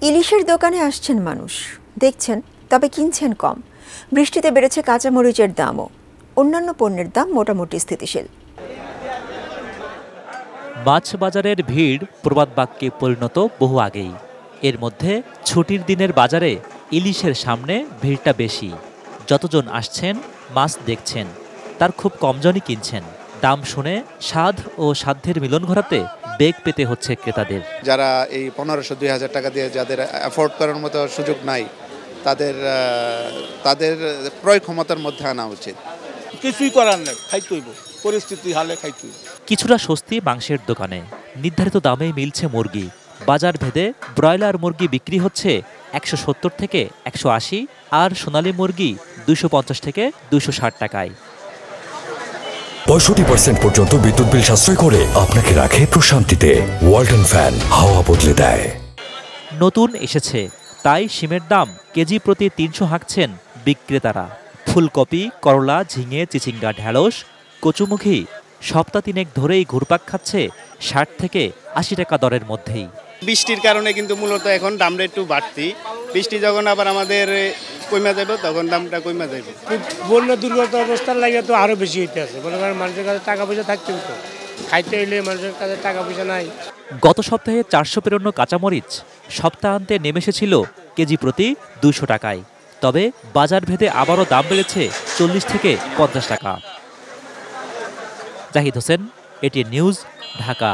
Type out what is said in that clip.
ইলিশের দোকানে আসছেন মানুষ, দেখছেন, তবে কিনছেন কম। বৃষ্টিতে বেড়েছে কাঁচামরিচের দামও। অন্যান্য পণ্যের দাম মোটামুটি স্থিতিশীল। মাছ বাজারের ভিড় প্রবাদ বাক্যে পরিণত বহু আগেই। এর মধ্যে ছুটির দিনের বাজারে ইলিশের সামনে ভিড়টা বেশি। যতজন আসছেন মাছ দেখছেন, তার খুব কমজনই কিনছেন। দাম শুনে স্বাদ ও সাধ্যের মিলন ঘটাতে বেগ পেতে হচ্ছে ক্রেতাদের। যারা এই 1500-2000 টাকা দিয়ে যাদের অ্যাফোর্ড করার মতো সুযোগ নাই, তাদের ক্রয় ক্ষমতার মধ্যে আনা উচিত। কিছুই করার নেই, খাইতে হইব, পরিস্থিতি হালে খাইতে হইব। কিছুটা স্বস্তি মাংসের দোকানে। নির্ধারিত দামে মিলছে মুরগি। বাজার ভেদে ব্রয়লার মুরগি বিক্রি হচ্ছে 170 থেকে 180, আর সোনালী মুরগি 250 থেকে 260 টাকায়। 65% পর্যন্ত বিদ্যুৎ বিল সাশ্রয় করে আপনাকে রাখে প্রশান্তিতে। ওয়ালটন ফ্যান হাওয়া বদলে দেয়। নতুন এসেছে, তাই শিমের দাম কেজি প্রতি 300 হাঁকছেন বিক্রেতারা। ফুলকপি, করলা, ঝিঙে, চিচিঙ্গা, ঢেঁড়স, কচুমুখী সপ্তাহ তিনেক ধরেই ঘুরপাক খাচ্ছে 60 থেকে 80 টাকা দরের মধ্যেই। বৃষ্টির কারণে কিন্তু মূলত এখন দামটা একটু বাড়তি। বৃষ্টি যখন আবার আমাদের কমে যাবে, তখন দামটা কমে যাবে। বন্যা দুর্গত অবস্থার লাগে তো আরো বেশি হইতে আছে। মনে করেন মানুষের কাছে টাকা পয়সা থাকতে হতো, খাইতে হইলে মানুষের কাছে টাকা পয়সা নাই। গত সপ্তাহে 400 পেরোনো কাঁচামরিচ সপ্তাহান্তে নেমে এসেছিল কেজি প্রতি 200 টাকায়। তবে বাজার ভেদে আবারও দাম বেড়েছে 40 থেকে 50 টাকা। Zahid Hossain, ATN news, Dhaka.